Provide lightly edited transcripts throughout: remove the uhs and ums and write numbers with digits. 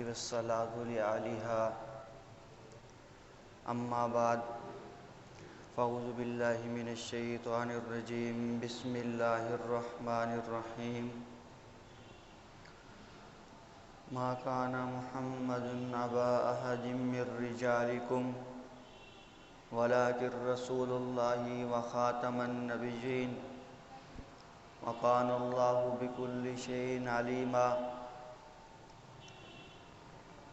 والصلاة لعلیہا اما بعد فاعوذ باللہ من الشیطان الرجیم بسم اللہ الرحمن الرحیم ما کان محمد ابا احد من رجالکم ولكن رسول اللہ وخاتم النبیین وکان اللہ بکل شیء علیما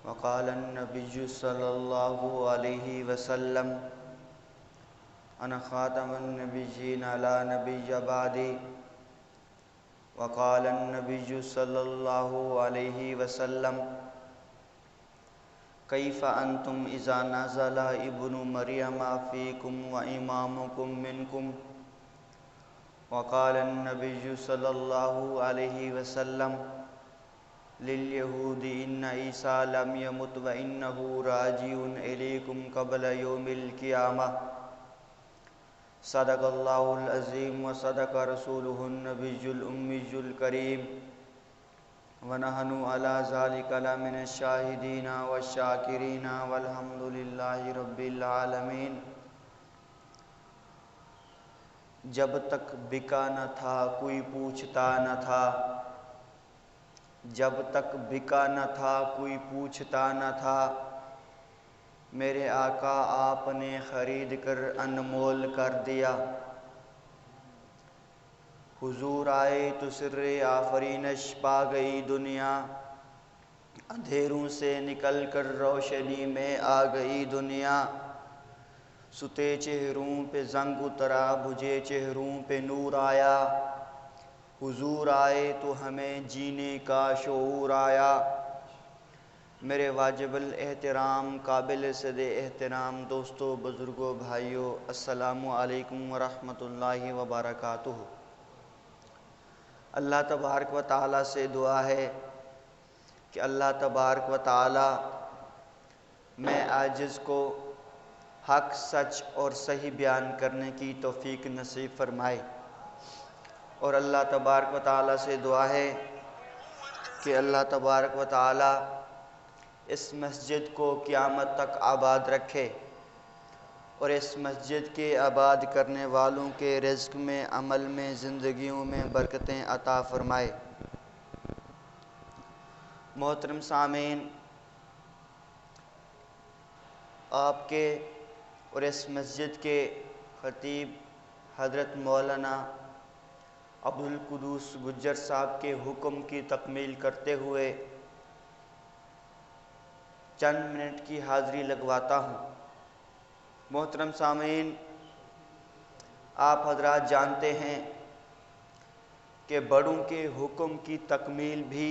وقال النبی صلی اللہ علیہ وسلم انا خاتم النبیین لا نبی بعدی وقال النبی صلی اللہ علیہ وسلم کیف انتم اذا نزل ابن مریم فیکم وامامکم منکم وقال النبی صلی اللہ علیہ وسلم لليهود ان عیسیٰ لم يمت وانه راجع الیکم قبل یوم القیامہ صدق اللہ العظیم وصدق رسولہ النبی الامی الکریم ونحن علی ذلک لمن الشاہدین والشاکرین والحمد للہ رب العالمین۔ جب تک بکا نہ تھا کوئی پوچھتا نہ تھا، جب تک بکا نہ تھا کوئی پوچھتا نہ تھا، میرے آقا آپ نے خرید کر انمول کر دیا۔ حضور آئے تو سر آفرینش پا گئی دنیا، اندھیروں سے نکل کر روشنی میں آ گئی دنیا۔ ستے چہروں پہ زنگ اترا، بجھے چہروں پہ نور آیا۔ حضور آئے تو ہمیں جینے کا شعور آیا۔ میرے واجب الاحترام قابل صد احترام دوستو، بزرگوں، بھائیوں، السلام علیکم ورحمۃ اللہ وبرکاتہ۔ اللہ تبارک و تعالیٰ سے دعا ہے کہ اللہ تبارک و تعالیٰ میں عاجز کو حق، سچ اور صحیح بیان کرنے کی توفیق نصیب فرمائے، اور اللہ تبارک و تعالیٰ سے دعا ہے کہ اللہ تبارک و تعالیٰ اس مسجد کو قیامت تک آباد رکھے، اور اس مسجد کے آباد کرنے والوں کے رزق میں، عمل میں، زندگیوں میں برکتیں عطا فرمائے۔ محترم سامعین، آپ کے اور اس مسجد کے خطیب حضرت مولانا عبدالقدوس گجر صاحب کے حکم کی تکمیل کرتے ہوئے چند منٹ کی حاضری لگواتا ہوں۔ محترم سامعین، آپ حضرات جانتے ہیں کہ بڑوں کے حکم کی تکمیل بھی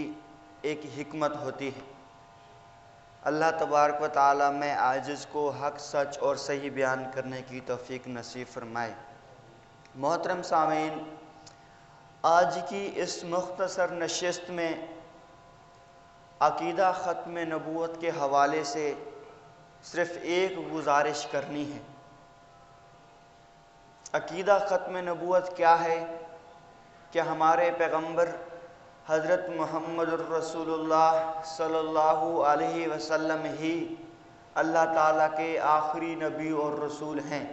ایک حکمت ہوتی ہے۔ اللہ تبارک و تعالیٰ میں عاجز کو حق، سچ اور صحیح بیان کرنے کی توفیق نصیب فرمائے۔ محترم سامعین، آج کی اس مختصر نشست میں عقیدہ ختم نبوت کے حوالے سے صرف ایک گزارش کرنی ہے۔ عقیدہ ختم نبوت کیا ہے؟ کہ ہمارے پیغمبر حضرت محمد الرسول اللہ صلی اللہ علیہ وسلم ہی اللہ تعالیٰ کے آخری نبی اور رسول ہیں۔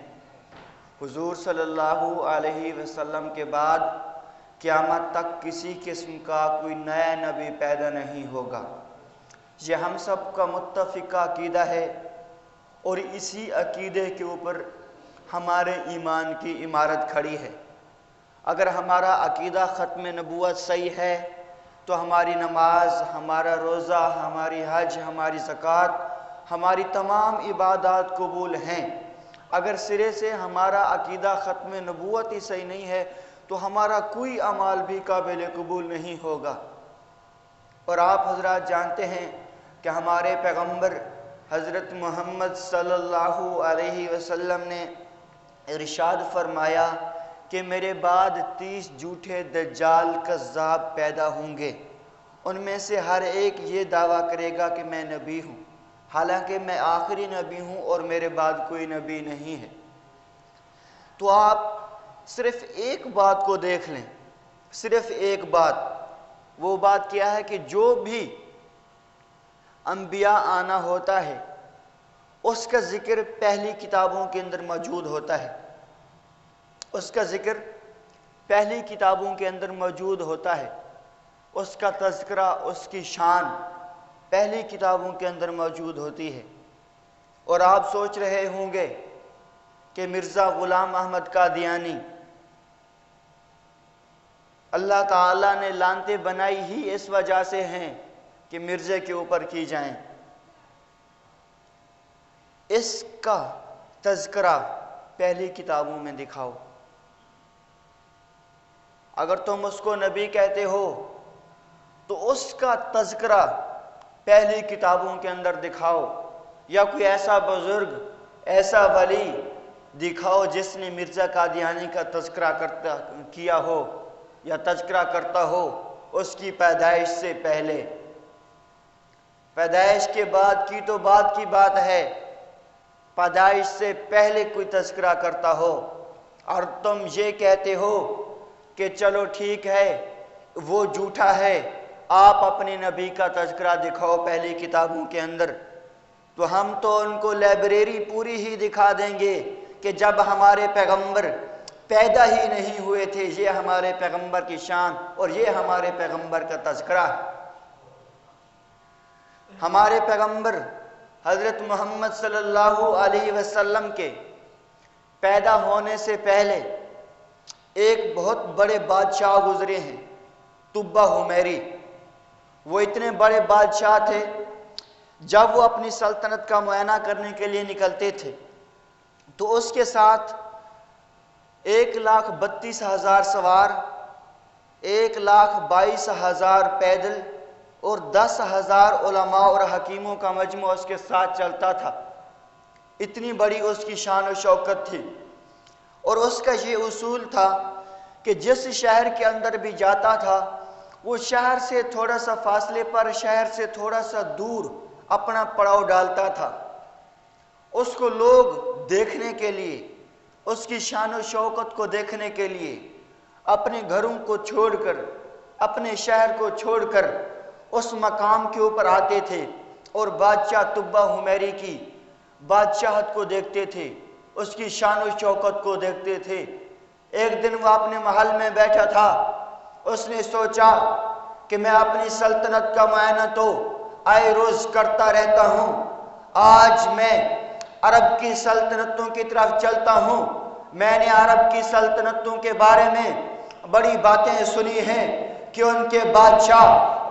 حضور صلی اللہ علیہ وسلم کے بعد قیامت تک کسی قسم کا کوئی نیا نبی پیدا نہیں ہوگا۔ یہ ہم سب کا متفقہ عقیدہ ہے، اور اسی عقیدے کے اوپر ہمارے ایمان کی عمارت کھڑی ہے۔ اگر ہمارا عقیدہ ختم نبوت صحیح ہے تو ہماری نماز، ہمارا روزہ، ہماری حج، ہماری زکوٰۃ، ہماری تمام عبادات قبول ہیں۔ اگر سرے سے ہمارا عقیدہ ختم نبوت ہی صحیح نہیں ہے تو ہمارا کوئی اعمال بھی قابل قبول نہیں ہوگا۔ اور آپ حضرات جانتے ہیں کہ ہمارے پیغمبر حضرت محمد صلی اللہ علیہ وسلم نے ارشاد فرمایا کہ میرے بعد 30 جھوٹے دجال کذاب پیدا ہوں گے، ان میں سے ہر ایک یہ دعویٰ کرے گا کہ میں نبی ہوں، حالانکہ میں آخری نبی ہوں اور میرے بعد کوئی نبی نہیں ہے۔ تو آپ صرف ایک بات کو دیکھ لیں، صرف ایک بات، وہ بات کیا ہے کہ جو بھی انبیاء آنا ہوتا ہے اس کا ذکر پہلی کتابوں کے اندر موجود ہوتا ہے، اس کا ذکر پہلی کتابوں کے اندر موجود ہوتا ہے، اس کا تذکرہ، اس کی شان پہلی کتابوں کے اندر موجود ہوتی ہے۔ اور آپ سوچ رہے ہوں گے کہ مرزا غلام احمد قادیانی، اللہ تعالیٰ نے لانتیں بنائی ہی اس وجہ سے ہیں کہ مرزے کے اوپر کی جائیں۔ اس کا تذکرہ پہلی کتابوں میں دکھاؤ۔ اگر تم اس کو نبی کہتے ہو تو اس کا تذکرہ پہلی کتابوں کے اندر دکھاؤ، یا کوئی ایسا بزرگ، ایسا ولی دکھاؤ جس نے مرزا قادیانی کا تذکرہ کیا ہو یا تذکرہ کرتا ہو اس کی پیدائش سے پہلے۔ پیدائش کے بعد کی تو بعد کی بات ہے، پیدائش سے پہلے کوئی تذکرہ کرتا ہو، اور تم یہ کہتے ہو کہ چلو ٹھیک ہے وہ جھوٹا ہے، آپ اپنے نبی کا تذکرہ دکھاؤ پہلی کتابوں کے اندر، تو ہم تو ان کو لائبریری پوری ہی دکھا دیں گے کہ جب ہمارے پیغمبر پیدا ہی نہیں ہوئے تھے، یہ ہمارے پیغمبر کی شان اور یہ ہمارے پیغمبر کا تذکرہ ہے۔ ہمارے پیغمبر حضرت محمد صلی اللہ علیہ وسلم کے پیدا ہونے سے پہلے ایک بہت بڑے بادشاہ گزرے ہیں، تبہ حمیری۔ وہ اتنے بڑے بادشاہ تھے، جب وہ اپنی سلطنت کا معائنہ کرنے کے لیے نکلتے تھے تو اس کے ساتھ 1,32,000 سوار، 1,22,000 پیدل اور 10,000 علماء اور حکیموں کا مجموعہ اس کے ساتھ چلتا تھا۔ اتنی بڑی اس کی شان و شوکت تھی، اور اس کا یہ اصول تھا کہ جس شہر کے اندر بھی جاتا تھا وہ شہر سے تھوڑا سا فاصلے پر، شہر سے تھوڑا سا دور اپنا پڑاؤ ڈالتا تھا۔ اس کو لوگ دیکھنے کے لیے، اس کی شان و شوکت کو دیکھنے کے لیے اپنے گھروں کو چھوڑ کر، اپنے شہر کو چھوڑ کر اس مقام کے اوپر آتے تھے اور بادشاہ تبہ حمیری کی بادشاہت کو دیکھتے تھے، اس کی شان و شوکت کو دیکھتے تھے۔ ایک دن وہ اپنے محل میں بیٹھا تھا، اس نے سوچا کہ میں اپنی سلطنت کا معائنہ تو آئے روز کرتا رہتا ہوں، آج میں عرب کی سلطنتوں کی طرف چلتا ہوں۔ میں نے عرب کی سلطنتوں کے بارے میں بڑی باتیں سنی ہیں کہ ان کے بادشاہ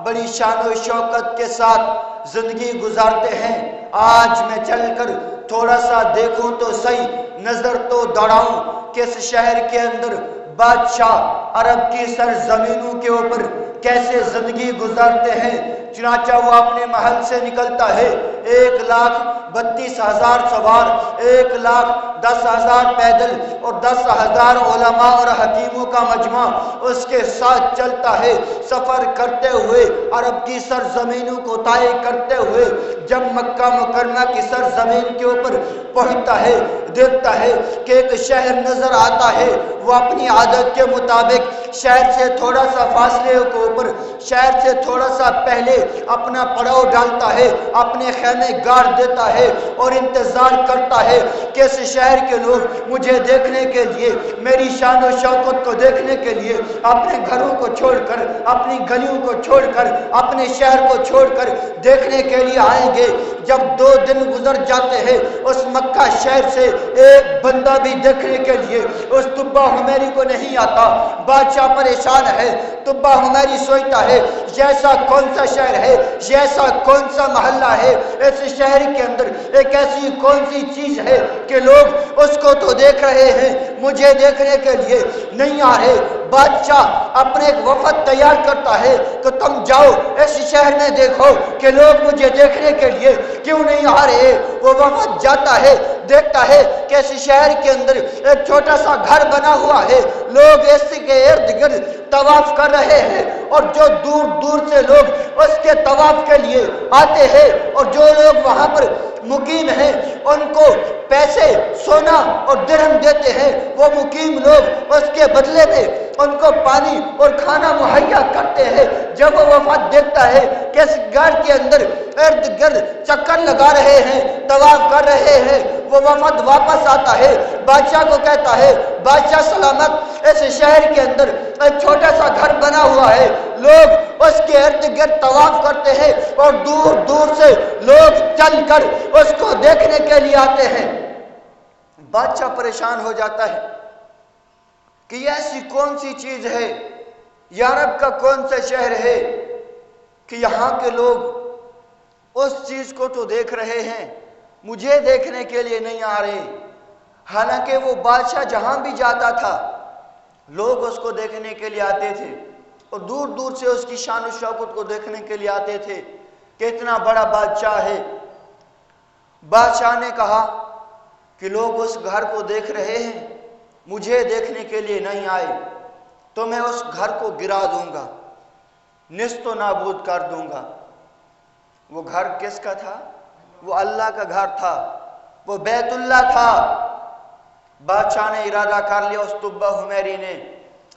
بڑی شان و شوکت کے ساتھ زندگی گزارتے ہیں، آج میں چل کر تھوڑا سا دیکھوں تو صحیح، نظر تو دوڑاؤں کہ اس شہر کے اندر بادشاہ عرب کی سرزمینوں کے اوپر کیسے زندگی گزارتے ہیں۔ چنانچہ وہ اپنے محل سے نکلتا ہے، 1,32,000 سوار، 1,10,000 پیدل اور 10,000 علماء اور حکیموں کا مجمع اس کے ساتھ چلتا ہے، سفر کرتے ہوئے عرب کی سرزمینوں کو طے کرتے ہوئے جب مکہ مکرمہ کی سرزمین کے اوپر پہنچتا ہے، دیکھتا ہے کہ ایک شہر نظر آتا ہے۔ وہ اپنی عادت کے مطابق شہر سے تھوڑا سا فاصلے کے اوپر، شہر سے تھوڑا سا پہلے اپنا پڑاؤ ڈالتا ہے، اپنے خیمے گاڑ دیتا ہے اور انتظار کرتا ہے کہ اس شہر کے لوگ مجھے دیکھنے کے لیے، میری شان و شوکت کو دیکھنے کے لیے اپنے گھروں کو چھوڑ کر، اپنی گلیوں کو چھوڑ کر، اپنے شہر کو چھوڑ کر دیکھنے کے لیے آئیں گے۔ جب 2 دن گزر جاتے ہیں، اس مکہ شہر سے ایک بندہ بھی دیکھنے کے لیے اس تبہ حمیری کو نہیں آتا۔ بادشاہ پریشان ہے، تبہ حمیری سوچتا ہے جیسا کون سا شہر ہے، جیسا کون سا محلہ ہے، اس شہر کے اندر ایک ایسی کون سی چیز ہے کہ لوگ اس کو تو دیکھ رہے ہیں، مجھے دیکھنے کے لیے نہیں آ رہے۔ بادشاہ اپنے ایک وفد تیار کرتا ہے کہ تم جاؤ اس شہر میں دیکھو کہ لوگ مجھے دیکھنے کے لیے کیوں نہیں آ رہے۔ وہ وفد جاتا ہے، دیکھتا ہے کہ اس شہر کے اندر ایک چھوٹا سا گھر بنا ہوا ہے، لوگ اس کے ارد گرد طواف کر رہے ہیں، اور جو دور دور سے لوگ اس کے طواف کے لیے آتے ہیں اور جو لوگ وہاں پر مقیم ہیں ان کو پیسے، سونا اور درہم دیتے ہیں، وہ مقیم لوگ اس کے بدلے میں ان کو پانی اور کھانا مہیا کرتے ہیں۔ جب وہ وفد دیکھتا ہے کہ اس گھر کے اندر ارد گرد چکر لگا رہے ہیں، طواف کر رہے ہیں، وہ وفد واپس آتا ہے، بادشاہ کو کہتا ہے بادشاہ سلامت، اس شہر کے اندر ایک چھوٹا سا گھر بنا ہوا ہے، لوگ اس کے ارد گرد طواف کرتے ہیں اور دور دور سے لوگ چل کر اس کو دیکھنے کے لیے آتے ہیں۔ بادشاہ پریشان ہو جاتا ہے کہ یہ ایسی کون سی چیز ہے، یارب کا کون سا شہر ہے کہ یہاں کے لوگ اس چیز کو تو دیکھ رہے ہیں، مجھے دیکھنے کے لیے نہیں آ رہے۔ حالانکہ وہ بادشاہ جہاں بھی جاتا تھا لوگ اس کو دیکھنے کے لیے آتے تھے اور دور دور سے اس کی شان و شوکت کو دیکھنے کے لیے آتے تھے کہ اتنا بڑا بادشاہ ہے۔ بادشاہ نے کہا کہ لوگ اس گھر کو دیکھ رہے ہیں، مجھے دیکھنے کے لیے نہیں آئے، تو میں اس گھر کو گرا دوں گا، نیست و نابود کر دوں گا۔ وہ گھر کس کا تھا؟ وہ اللہ کا گھر تھا، وہ بیت اللہ تھا۔ بادشاہ نے ارادہ کر لیا اس تبہ حمیری نے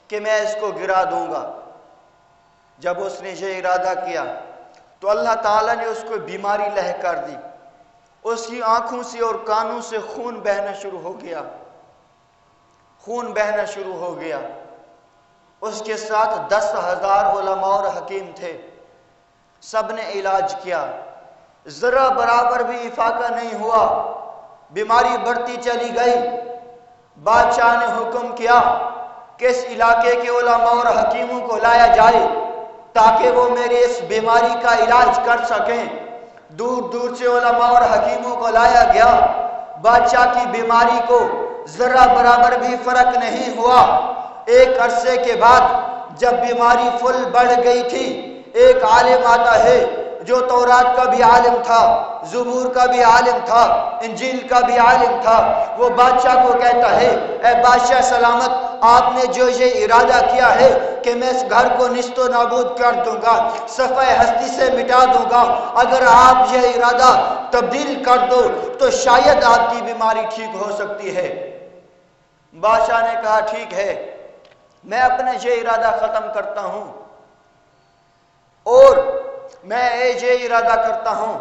کہ میں اس کو گرا دوں گا۔ جب اس نے یہ ارادہ کیا تو اللہ تعالیٰ نے اس کو بیماری لاحق کر دی، اس کی آنکھوں سے اور کانوں سے خون بہنا شروع ہو گیا، خون بہنا شروع ہو گیا۔ اس کے ساتھ 10,000 علماء اور حکیم تھے، سب نے علاج کیا، ذرا برابر بھی افاقہ نہیں ہوا، بیماری بڑھتی چلی گئی۔ بادشاہ نے حکم کیا کہ اس علاقے کے علماء اور حکیموں کو لایا جائے تاکہ وہ میری اس بیماری کا علاج کر سکیں۔ دور دور سے علماء اور حکیموں کو لایا گیا، بادشاہ کی بیماری کو ذرا برابر بھی فرق نہیں ہوا۔ ایک عرصے کے بعد جب بیماری فل بڑھ گئی تھی، ایک عالم آتا ہے جو تورات کا بھی عالم تھا، زبور کا بھی عالم تھا، انجیل کا بھی عالم تھا۔ وہ بادشاہ کو کہتا ہے اے بادشاہ سلامت، آپ نے جو یہ ارادہ کیا ہے کہ میں اس گھر کو نیست و نابود کر دوں گا، صفحہ ہستی سے مٹا دوں گا، اگر آپ یہ ارادہ تبدیل کر دو تو شاید آپ کی بیماری ٹھیک ہو سکتی ہے۔ بادشاہ نے کہا ٹھیک ہے، میں اپنا یہ ارادہ ختم کرتا ہوں اور میں یہ ارادہ کرتا ہوں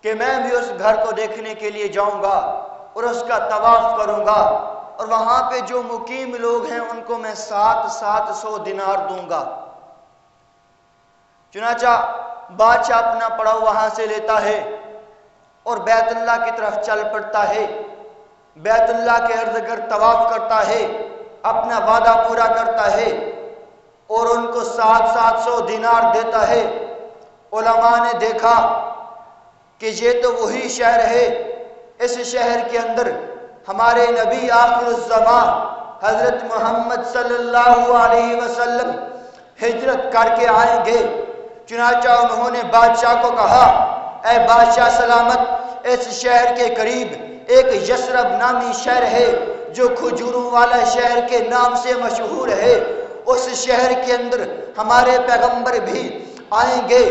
کہ میں بھی اس گھر کو دیکھنے کے لیے جاؤں گا اور اس کا طواف کروں گا، اور وہاں پہ جو مقیم لوگ ہیں ان کو میں 700 دینار دوں گا۔ چنانچہ بادشاہ اپنا پڑاؤ وہاں سے لیتا ہے اور بیت اللہ کی طرف چل پڑتا ہے، بیت اللہ کے ارد گرد طواف کرتا ہے، اپنا وعدہ پورا کرتا ہے اور ان کو 700 دینار دیتا ہے۔ علماء نے دیکھا کہ یہ تو وہی شہر ہے، اس شہر کے اندر ہمارے نبی آخر الزمان حضرت محمد صلی اللہ علیہ وسلم ہجرت کر کے آئیں گے۔ چنانچہ انہوں نے بادشاہ کو کہا اے بادشاہ سلامت، اس شہر کے قریب ایک یثرب نامی شہر ہے جو کھجوروں والا شہر کے نام سے مشہور ہے، اس شہر کے اندر ہمارے پیغمبر بھی آئیں گے،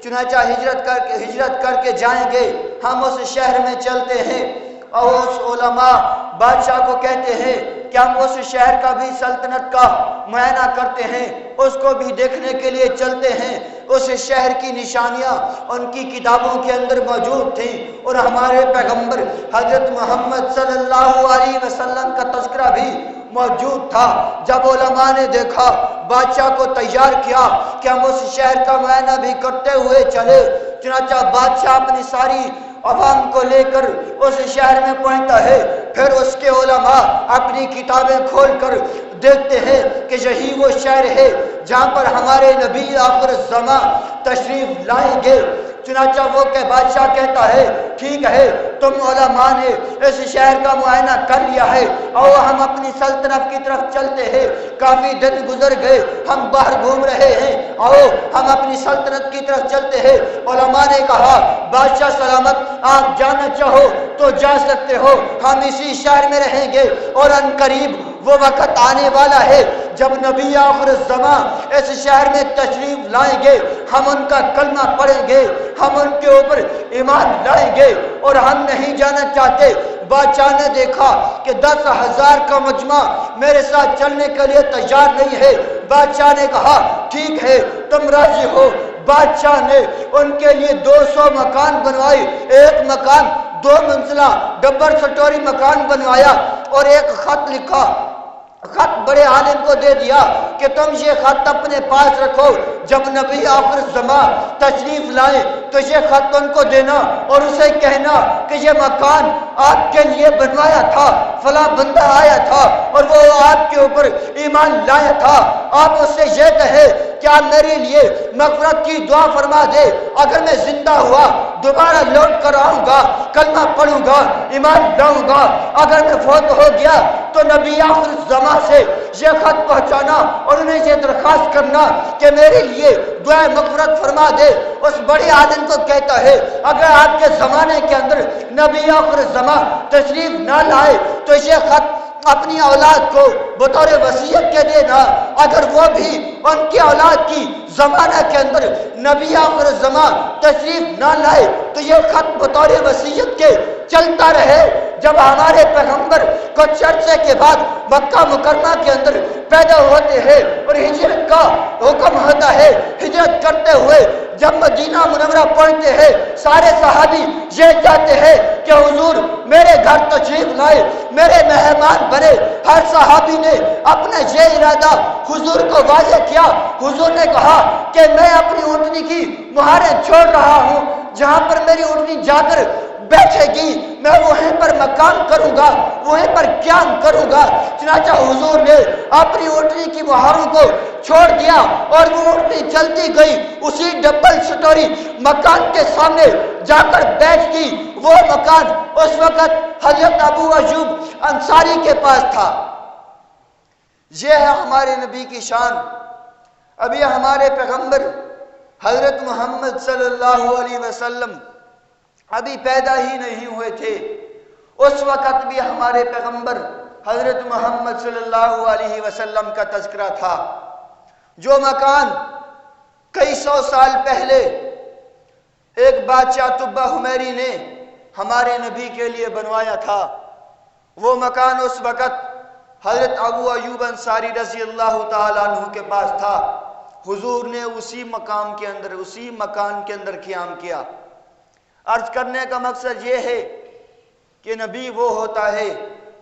چنانچہ ہجرت کر کے جائیں گے، ہم اس شہر میں چلتے ہیں۔ اور اس علماء بادشاہ کو کہتے ہیں کہ ہم اس شہر کا بھی سلطنت کا معائنہ کرتے ہیں، اس کو بھی دیکھنے کے لیے چلتے ہیں۔ اس شہر کی نشانیاں ان کی کتابوں کے اندر موجود تھیں اور ہمارے پیغمبر حضرت محمد صلی اللہ علیہ وسلم کا تذکرہ بھی موجود تھا۔ جب علماء نے دیکھا، بادشاہ کو تیار کیا کہ ہم اس شہر کا معائنہ بھی کرتے ہوئے چلے۔ چنانچہ بادشاہ اپنی ساری عوام کو لے کر اس شہر میں پہنچتا ہے، پھر اس کے علماء اپنی کتابیں کھول کر دیکھتے ہیں کہ یہی وہ شہر ہے جہاں پر ہمارے نبی آخر الزمان تشریف لائیں گے۔ چنانچہ وہ کہ بادشاہ کہتا ہے ٹھیک ہے، تم علماء نے اس شہر کا معائنہ کر لیا ہے، اور ہم اپنی سلطنت کی طرف چلتے ہیں۔ کافی دن گزر گئے، ہم باہر گھوم رہے ہیں، آؤ ہم اپنی سلطنت کی طرف چلتے ہیں۔ علماء نے کہا بادشاہ سلامت، آپ جانا چاہو تو جا سکتے ہو، ہم اسی شہر میں رہیں گے، اور ان قریب وہ وقت آنے والا ہے جب نبی آخر الزمان اس شہر میں تشریف لائیں گے، ہم ان کا کلمہ پڑھیں گے، ہم ان کے اوپر ایمان لائیں گے، اور ہم نہیں جانا چاہتے۔ بادشاہ نے دیکھا کہ 10,000 کا مجمع میرے ساتھ چلنے کے لیے تیار نہیں ہے۔ بادشاہ نے کہا ٹھیک ہے تم راضی ہو۔ بادشاہ نے ان کے لیے 200 مکان بنوائی، ایک مکان 2 منزلہ ڈبل سٹوری مکان بنوایا اور ایک خط لکھا، خط بڑے عالم کو دے دیا کہ تم یہ خط اپنے پاس رکھو، جب نبی آخر زمان تشریف لائیں تو یہ خط ان کو دینا اور اسے کہنا کہ یہ مکان آپ کے لیے بنوایا تھا، فلاں بندہ آیا تھا اور وہ آپ کے اوپر ایمان لایا تھا۔ آپ اس سے یہ کہے کیا میرے لیے مغفرت کی دعا فرما دے، اگر میں زندہ ہوا دوبارہ لوٹ کر آؤں گا، کلمہ پڑھوں گا، ایمان لاؤں گا، اگر میں فوت ہو گیا تو نبی آخر زمان سے یہ خط پہنچانا اور انہیں یہ درخواست کرنا کہ میرے لیے دعا مغفرت فرما دے۔ اس بڑے عالم کو کہتا ہے اگر آپ کے زمانے کے اندر نبی آخر زمان تشریف نہ لائے تو یہ خط اپنی اولاد کو بطور وصیت کے دینا، اگر وہ بھی ان کی اولاد کی زمانہ کے اندر نبی آخر زمان تشریف نہ لائے تو یہ خط بطور وصیت کے چلتا رہے۔ جب ہمارے پیغمبر کچھ عرصے کے بعد مکہ مکرمہ کے اندر پیدا ہوتے ہیں اور ہجرت کا حکم ہوتا ہے، ہجرت کرتے ہوئے جب مدینہ منورہ پہنچتے ہیں، سارے صحابی یہ چاہتے ہیں کہ حضور میرے گھر تشریف لائے، میرے مہمان بنے۔ ہر صحابی نے اپنا یہ ارادہ حضور کو واضح کیا۔ حضور نے کہا کہ میں اپنی اونٹنی کی مہاریں چھوڑ رہا ہوں، جہاں پر میری اونٹنی جا کر بیٹھے گی میں وہیں پر مقام کروں گا، وہیں پر قیام کروں گا۔ چنانچہ حضور نے اپنی اونٹنی کی مہاروں کو چھوڑ دیا اور وہ اونٹنی چلتی گئی، اسی ڈبل سٹوری مکان کے سامنے جا کر بیٹھ گئی۔ وہ مکان اس وقت حضرت ابو ایوب انصاری کے پاس تھا۔ یہ ہے ہمارے نبی کی شان۔ ابھی ہمارے پیغمبر حضرت محمد صلی اللہ علیہ وسلم ابھی پیدا ہی نہیں ہوئے تھے، اس وقت بھی ہمارے پیغمبر حضرت محمد صلی اللہ علیہ وسلم کا تذکرہ تھا۔ جو مکان کئی سو سال پہلے ایک بادشاہ تبہ حمیری نے ہمارے نبی کے لیے بنوایا تھا، وہ مکان اس وقت حضرت ابو ایوب انصاری رضی اللہ تعالیٰ عنہ کے پاس تھا۔ حضور نے اسی مکان کے اندر قیام کیا۔ عرض کرنے کا مقصد یہ ہے کہ نبی وہ ہوتا ہے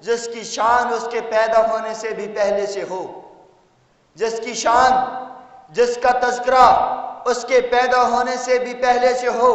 جس کی شان اس کے پیدا ہونے سے بھی پہلے سے ہو، جس کی شان، جس کا تذکرہ اس کے پیدا ہونے سے بھی پہلے سے ہو۔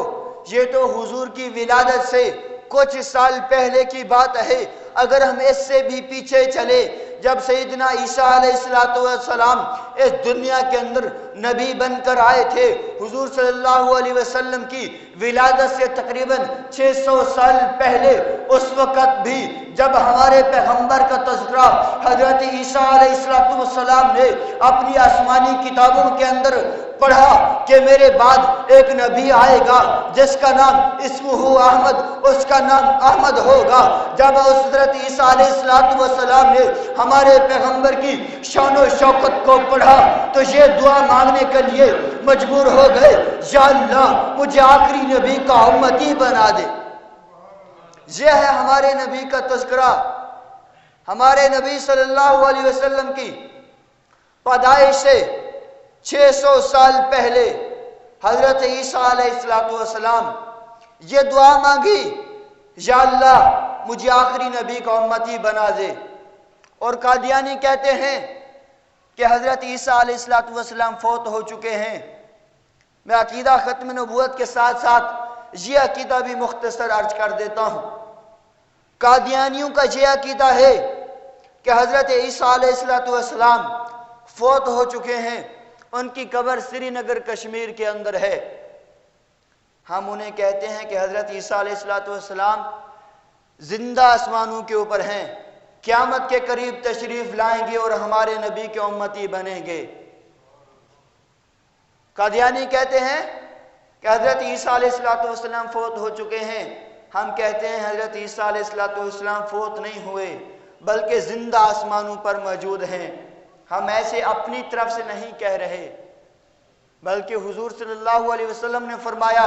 یہ تو حضور کی ولادت سے کچھ سال پہلے کی بات ہے۔ اگر ہم اس سے بھی پیچھے چلے، جب سیدنا عیسیٰ علیہ السلام اس دنیا کے اندر نبی بن کر آئے تھے، حضور صلی اللہ علیہ وسلم کی ولادت سے تقریباً 600 سال پہلے، اس وقت بھی جب ہمارے پیغمبر کا تذکرہ حضرت عیسیٰ علیہ السلام نے اپنی آسمانی کتابوں کے اندر پڑھا کہ میرے بعد ایک نبی آئے گا جس کا نام اسمہ احمد، اس کا نام احمد ہوگا۔ جب حضرت عیسیٰ علیہ السلام نے ہمارے پیغمبر کی شان و شوکت کو پڑھا تو یہ دعا مانگنے کے لیے مجبور ہو گئے، یا اللہ مجھے آخری نبی کا امتی بنا دے۔ یہ ہے ہمارے نبی کا تذکرہ۔ ہمارے نبی صلی اللہ علیہ وسلم کی پیدائش سے 600 سال پہلے حضرت عیسیٰ علیہ السلام یہ دعا مانگی، یا اللہ مجھے آخری نبی کا امتی بنا دے۔ اور قادیانی کہتے ہیں کہ حضرت عیسیٰ علیہ السلام فوت ہو چکے ہیں۔ میں عقیدہ ختم نبوت کے ساتھ ساتھ یہ عقیدہ بھی مختصر عرض کر دیتا ہوں۔ قادیانیوں کا یہ عقیدہ ہے کہ حضرت عیسیٰ علیہ السلام فوت ہو چکے ہیں، ان کی قبر سری نگر کشمیر کے اندر ہے۔ ہم انہیں کہتے ہیں کہ حضرت عیسیٰ علیہ السلام زندہ آسمانوں کے اوپر ہیں، قیامت کے قریب تشریف لائیں گے اور ہمارے نبی کے امتی بنیں گے۔ قادیانی کہتے ہیں کہ حضرت عیسیٰ علیہ السلام فوت ہو چکے ہیں، ہم کہتے ہیں حضرت عیسیٰ علیہ السلام فوت نہیں ہوئے بلکہ زندہ آسمانوں پر موجود ہیں۔ ہم ایسے اپنی طرف سے نہیں کہہ رہے، بلکہ حضور صلی اللہ علیہ وسلم نے فرمایا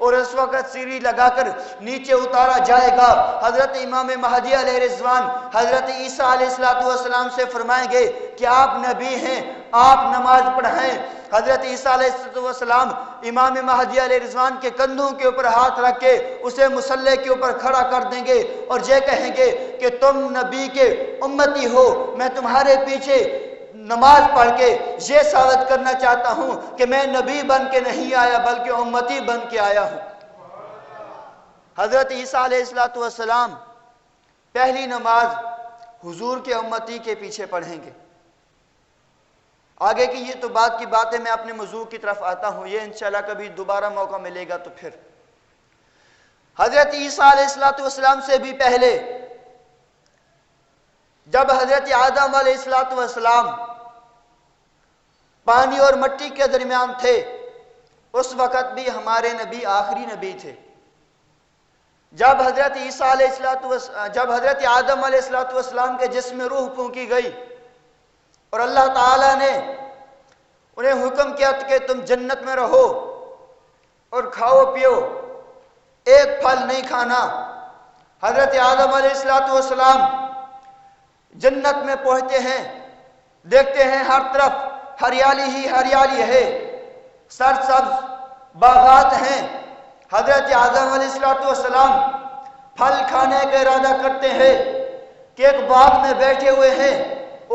اور اس وقت سیڑھی لگا کر نیچے اتارا جائے گا۔ حضرت امام مہدی علیہ رضوان حضرت عیسیٰ علیہ السلام سے فرمائیں گے کہ آپ نبی ہیں، آپ نماز پڑھائیں۔ حضرت عیسیٰ علیہ السلام امام مہدی علیہ رضوان کے کندھوں کے اوپر ہاتھ رکھ کے اسے مصلی کے اوپر کھڑا کر دیں گے اور یہ کہیں گے کہ تم نبی کے امتی ہو، میں تمہارے پیچھے نماز پڑھ کے یہ ثابت کرنا چاہتا ہوں کہ میں نبی بن کے نہیں آیا بلکہ امتی بن کے آیا ہوں۔ حضرت عیسیٰ علیہ السلام پہلی نماز حضور کے امتی کے پیچھے پڑھیں گے۔ آگے کی یہ تو بات کی باتیں، میں اپنے موضوع کی طرف آتا ہوں، یہ انشاءاللہ کبھی دوبارہ موقع ملے گا تو پھر۔ حضرت عیسیٰ علیہ السلام سے بھی پہلے جب حضرت آدم علیہ السلام پانی اور مٹی کے درمیان تھے، اس وقت بھی ہمارے نبی آخری نبی تھے۔ جب حضرت آدم علیہ السلام کے جسم میں روح پھونکی گئی اور اللہ تعالیٰ نے انہیں حکم کیا کہ تم جنت میں رہو اور کھاؤ پیو، ایک پھل نہیں کھانا۔ حضرت آدم علیہ السلام جنت میں پہنچتے ہیں، دیکھتے ہیں ہر طرف ہریالی ہی ہریالی ہے، سرسبز باغات ہیں۔ حضرت آدم علیہ السلام پھل کھانے کا ارادہ کرتے ہیں کہ ایک باغ میں بیٹھے ہوئے ہیں،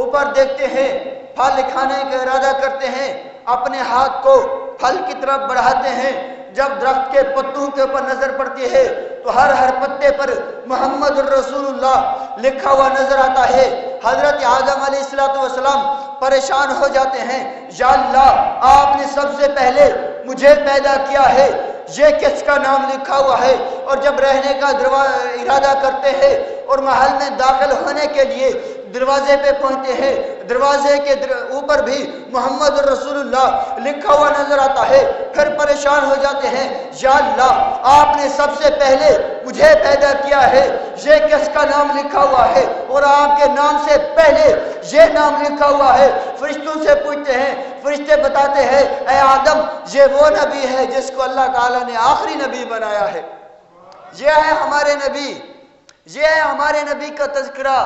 اوپر دیکھتے ہیں پھل کھانے کا ارادہ کرتے ہیں، اپنے ہاتھ کو پھل کی طرف بڑھاتے ہیں۔ جب درخت کے پتوں کے اوپر نظر پڑتی ہے تو ہر پتے پر محمد الرسول اللہ لکھا ہوا نظر آتا ہے۔ حضرت آدم علیہ السلام پریشان ہو جاتے ہیں، یا اللہ آپ نے سب سے پہلے مجھے پیدا کیا ہے، یہ کس کا نام لکھا ہوا ہے؟ اور جب رہنے کا ارادہ کرتے ہیں اور محل میں داخل ہونے کے لیے دروازے پہ پہنچتے ہیں، دروازے کے اوپر بھی محمد رسول اللہ لکھا ہوا نظر آتا ہے، پھر پریشان ہو جاتے ہیں، یا اللہ آپ نے سب سے پہلے مجھے پیدا کیا ہے، یہ کس کا نام لکھا ہوا ہے؟ اور آپ کے نام سے پہلے یہ نام لکھا ہوا ہے۔ فرشتوں سے پوچھتے ہیں، فرشتے بتاتے ہیں اے آدم یہ وہ نبی ہے جس کو اللہ تعالیٰ نے آخری نبی بنایا ہے، یہ ہے ہمارے نبی، یہ ہے ہمارے نبی کا تذکرہ۔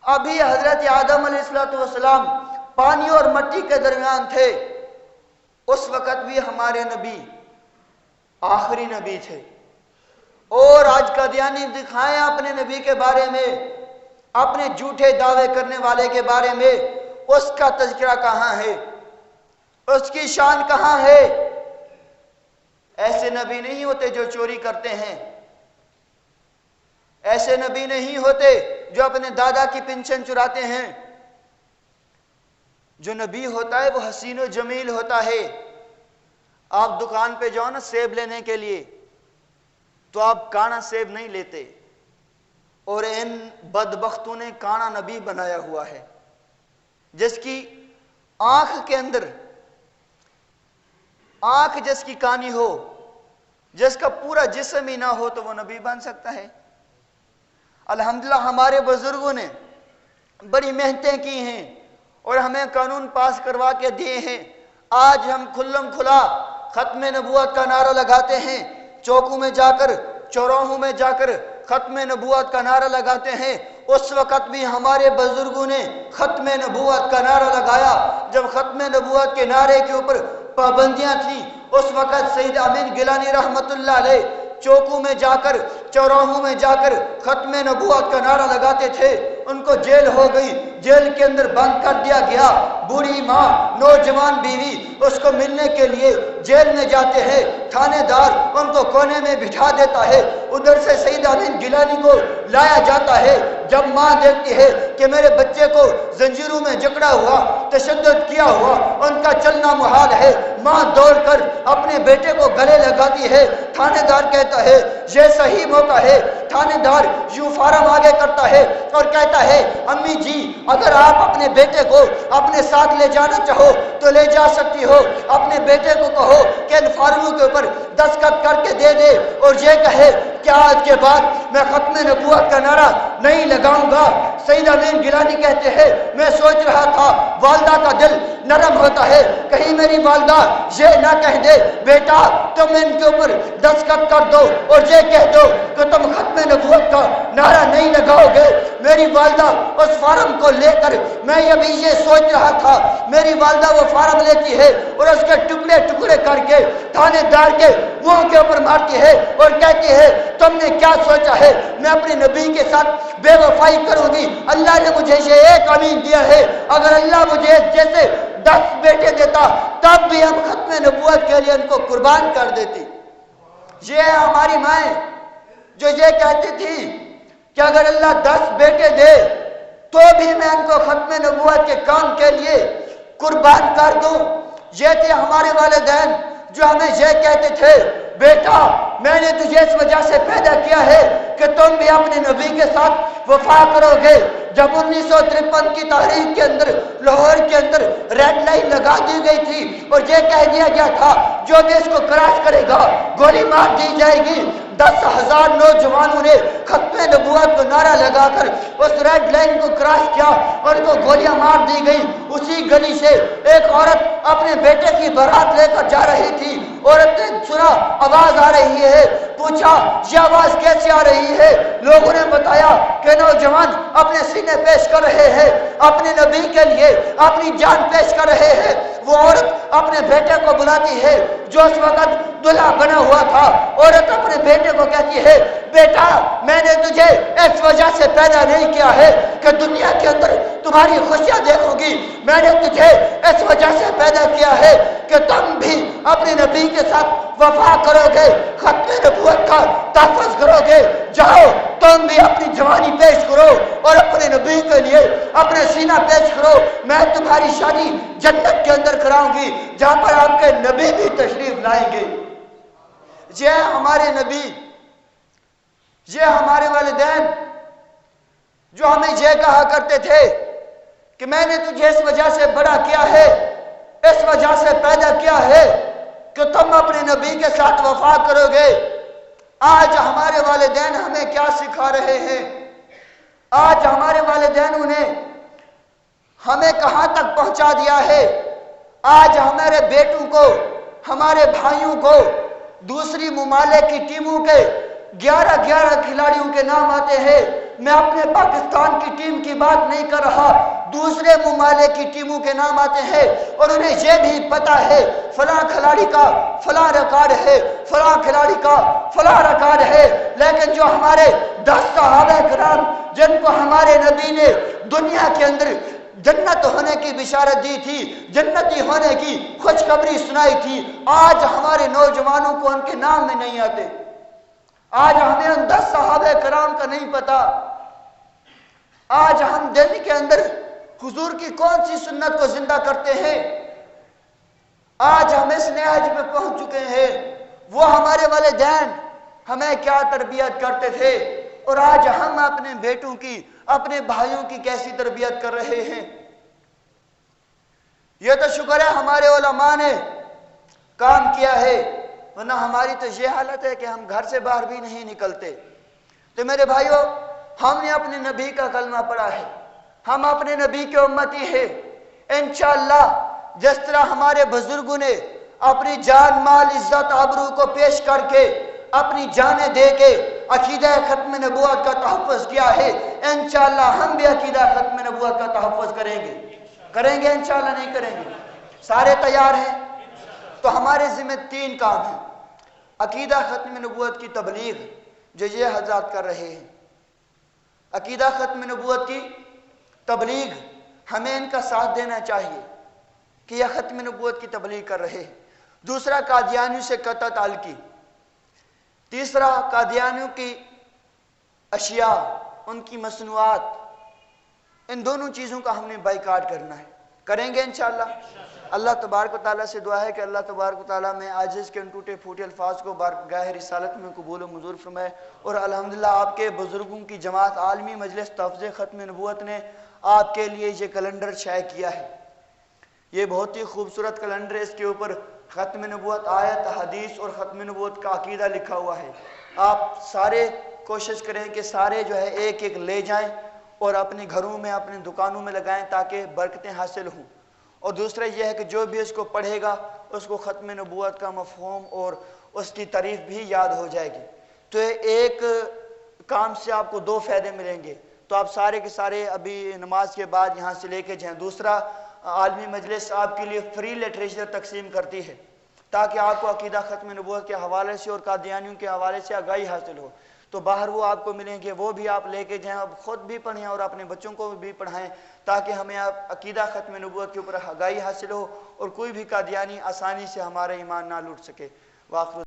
ابھی حضرت آدم علیہ السلام پانی اور مٹی کے درمیان تھے، اس وقت بھی ہمارے نبی آخری نبی تھے۔ اور آج قادیانی دکھائیں اپنے نبی کے بارے میں، اپنے جھوٹے دعوے کرنے والے کے بارے میں، اس کا تذکرہ کہاں ہے، اس کی شان کہاں ہے؟ ایسے نبی نہیں ہوتے جو چوری کرتے ہیں، ایسے نبی نہیں ہوتے جو اپنے دادا کی پنشن چراتے ہیں۔ جو نبی ہوتا ہے وہ حسین و جمیل ہوتا ہے۔ آپ دکان پہ جاؤ نا سیب لینے کے لیے تو آپ کانا سیب نہیں لیتے، اور ان بدبختوں نے کانا نبی بنایا ہوا ہے، جس کی آنکھ کے اندر آنکھ جس کی کانی ہو، جس کا پورا جسم ہی نہ ہو تو وہ نبی بن سکتا ہے؟ الحمدللہ ہمارے بزرگوں نے بڑی محنتیں کی ہیں اور ہمیں قانون پاس کروا کے دیے ہیں۔ آج ہم کھلم کھلا ختم نبوت کا نعرہ لگاتے ہیں، چوکوں میں جا کر، چوراہوں میں جا کر ختم نبوت کا نعرہ لگاتے ہیں۔ اس وقت بھی ہمارے بزرگوں نے ختم نبوت کا نعرہ لگایا۔ جب ختم نبوت کے نعرے کے اوپر پابندیاں تھیں، اس وقت سید امین گیلانی رحمت اللہ علیہ چوکوں میں جا کر، چوراہوں میں جا کر ختم نبوت کا نعرہ لگاتے تھے۔ ان کو جیل ہو گئی، جیل کے اندر بند کر دیا گیا۔ بوڑھی ماں، نوجوان بیوی اس کو ملنے کے لیے جیل میں جاتے ہیں، تھانے دار ان کو کونے میں بٹھا دیتا ہے، ادھر سے سید امین گیلانی کو لایا جاتا ہے۔ جب ماں دیکھتی ہے کہ میرے بچے کو زنجیروں میں جکڑا ہوا، تشدد کیا ہوا، ان کا چلنا محال ہے، ماں دوڑ کر اپنے بیٹے کو گلے لگاتی ہے۔ تھانے دار کہتا ہے یہ صحیح موقع ہے۔ تھانے دار یوں فارم آگے کرتا ہے اور کہتا ہے امی جی اگر آپ اپنے بیٹے کو اپنے ساتھ لے جانا چاہو تو لے جا سکتی ہو، اپنے بیٹے کو کہو کہ ان فارموں کے اوپر دستخط کر کے دے دے اور یہ کہے کہ آج کے بعد میں ختم نبوت کا نعرہ نہیں لگاؤں گا۔ سید امین گیلانی کہتے ہیں میں سوچ رہا تھا والدہ کا دل نرم ہوتا ہے. کہیں میری والدہ یہ نہ کہہ دے بیٹا تم ان کے اوپر دستخط کر دو اور یہ کہہ دو کہ تم ختم نبوت کا نعرہ نہیں لگاؤ گے. میری والدہ اس فارم کو لے کر میں ابھی یہ سوچ رہا تھا, میری والدہ وہ فارم لیتی ہے اور اس کے ٹکڑے ٹکڑے کر کے تھانے دار کے منہ کے اوپر مارتی ہے اور کہتی ہے تم نے کیا سوچا ہے میں اپنے نبی کے ساتھ بے وفائی کروں گی؟ اللہ نے مجھے یہ ایک امین دیا ہے, اگر اللہ مجھے جیسے 10 بیٹے دیتا تب بھی ہم ختم نبوت کے لیے ان کو قربان کر دیتی. یہ ہے ہماری مائیں جو یہ کہتی تھی کہ اگر اللہ 10 بیٹے دے تو بھی میں ان کو ختم نبوت کے کام کے لیے قربان کر دوں. یہ تھے ہمارے والدین جو ہمیں یہ کہتے تھے بیٹا میں نے تجھے اس وجہ سے پیدا کیا ہے کہ تم بھی اپنے نبی کے ساتھ وفا کرو گے. جب 1953 کی تحریک کے اندر لاہور کے اندر ریڈ لائن لگا دی گئی تھی اور یہ کہہ دیا گیا تھا جو بھی اس کو کراس کرے گا گولی مار دی جائے گی, 10,000 نوجوانوں نے ختم نبوت کو نعرہ لگا کر اس ریڈ لائن کو کراس کیا اور ان کو گولیاں مار دی گئی. اسی گلی سے ایک عورت اپنے بیٹے کی بارات لے کر جا رہی تھی. عورت نے سنا آواز آ رہی ہے, پوچھا یہ آواز کیسے آ رہی ہے؟ لوگوں نے بتایا کہ نوجوان اپنے سینے پیش کر رہے ہیں, اپنے نبی کے لیے اپنی جان پیش کر رہے ہیں. وہ عورت اپنے بیٹے کو بلاتی ہے جو اس وقت دلہا بنا ہوا تھا. عورت اپنے بیٹے کو کہتی ہے بیٹا میں نے تجھے اس وجہ سے پیدا نہیں کیا ہے کہ دنیا کے اندر تمہاری خوشیاں دیکھوں گی, میں نے تجھے اس وجہ سے پیدا کیا ہے کہ تم بھی اپنے نبی کے ساتھ وفا کرو گے, ختم نبوت کا تحفظ کرو گے. جاؤ تم بھی اپنی جوانی پیش کرو اور اپنے نبی کے لیے اپنے سینہ پیش کرو. میں تمہاری شادی جنت کے اندر کراؤں گی جہاں پر آپ کے نبی بھی تشریف لائیں گے. یہ ہمارے نبی, یہ ہمارے والدین جو ہمیں یہ کہا کرتے تھے کہ میں نے تجھے اس وجہ سے بڑا کیا ہے, اس وجہ سے پیدا کیا ہے کہ تم اپنے نبی کے ساتھ وفا کرو گے. آج ہمارے والدین ہمیں کیا سکھا رہے ہیں؟ آج ہمارے والدینوں نے ہمیں کہاں تک پہنچا دیا ہے؟ آج ہمارے بیٹوں کو, ہمارے بھائیوں کو دوسری ممالک کی ٹیموں کے 11 کھلاڑیوں کے نام آتے ہیں. میں اپنے پاکستان کی ٹیم کی بات نہیں کر رہا, دوسرے ممالک کی ٹیموں کے نام آتے ہیں اور انہیں یہ بھی پتا ہے فلاں کھلاڑی کا فلاں ریکارڈ ہے, فلاں کھلاڑی کا فلاں ریکارڈ ہے. لیکن جو ہمارے 10 صحابہ کرام جن کو ہمارے نبی نے دنیا کے اندر جنت ہونے کی بشارت دی تھی, جنتی ہونے کی خوشخبری سنائی تھی, آج ہمارے نوجوانوں کو ان کے نام میں نہیں آتے. آج ہمیں ان 10 صحابہ کرام کا نہیں پتا. آج ہم دل کے اندر حضور کی کون سی سنت کو زندہ کرتے ہیں؟ آج ہم اس نہج پہ پہنچ چکے ہیں. وہ ہمارے والدین ہمیں کیا تربیت کرتے تھے اور آج ہم اپنے بیٹوں کی, اپنے بھائیوں کی کیسی تربیت کر رہے ہیں. یہ تو شکر ہے ہمارے علماء نے کام کیا ہے, ورنہ ہماری تو یہ حالت ہے کہ ہم گھر سے باہر بھی نہیں نکلتے. تو میرے بھائیوں ہم نے اپنے نبی کا کلمہ پڑھا ہے, ہم اپنے نبی کے امتی ہیں. انشاءاللہ جس طرح ہمارے بزرگوں نے اپنی جان مال عزت آبرو کو پیش کر کے اپنی جانیں دے کے عقیدہ ختم نبوت کا تحفظ کیا ہے, انشاءاللہ ہم بھی عقیدہ ختم نبوت کا تحفظ کریں گے. کریں گے انشاءاللہ نہیں کریں گے؟ سارے تیار ہیں؟ تو ہمارے ذمہ 3 کام ہیں. عقیدہ ختم نبوت کی تبلیغ جو یہ حضرات کر رہے ہیں, عقیدہ ختم نبوت کی تبلیغ ہمیں ان کا ساتھ دینا چاہیے کہ یہ ختم نبوت کی تبلیغ کر رہے ہیں. دوسرا قادیانیوں سے قطع تعلقی. تیسرا قادیانیوں کی اشیاء, ان کی مصنوعات, ان دونوں چیزوں کا ہم نے بائیکاٹ کرنا ہے. کریں گے انشاءاللہ. اللہ تبارک و تعالیٰ سے دعا ہے کہ اللہ تبارک و تعالیٰ میں عاجز کے ان ٹوٹے پھوٹے الفاظ کو بارگاہ رسالت میں قبول و منظور فرمائے. اور الحمدللہ آپ کے بزرگوں کی جماعت عالمی مجلس تحفظ ختم نبوت نے آپ کے لیے یہ کیلنڈر شائع کیا ہے. یہ بہت ہی خوبصورت کیلنڈر, اس کے اوپر ختم نبوت آیت حدیث اور ختم نبوت کا عقیدہ لکھا ہوا ہے. آپ سارے کوشش کریں کہ سارے جو ہے ایک ایک لے جائیں اور اپنے گھروں میں اپنے دکانوں میں لگائیں تاکہ برکتیں حاصل ہوں۔ اور دوسرا یہ ہے کہ جو بھی اس کو پڑھے گا اس کو ختم نبوت کا مفہوم اور اس کی تعریف بھی یاد ہو جائے گی۔ تو ایک کام سے آپ کو دو فائدے ملیں گے، تو آپ سارے کے سارے ابھی نماز کے بعد یہاں سے لے کے جائیں۔ دوسرا، عالمی مجلس آپ کے لیے فری لٹریچر تقسیم کرتی ہے تاکہ آپ کو عقیدہ ختم نبوت کے حوالے سے اور قادیانیوں کے حوالے سے آگاہی حاصل ہو۔ تو باہر وہ آپ کو ملیں گے، وہ بھی آپ لے کے جائیں، اب خود بھی پڑھیں اور اپنے بچوں کو بھی پڑھائیں تاکہ ہمیں عقیدہ ختم نبوت کے اوپر آگاہی حاصل ہو اور کوئی بھی قادیانی آسانی سے ہمارا ایمان نہ لوٹ سکے۔ وآخر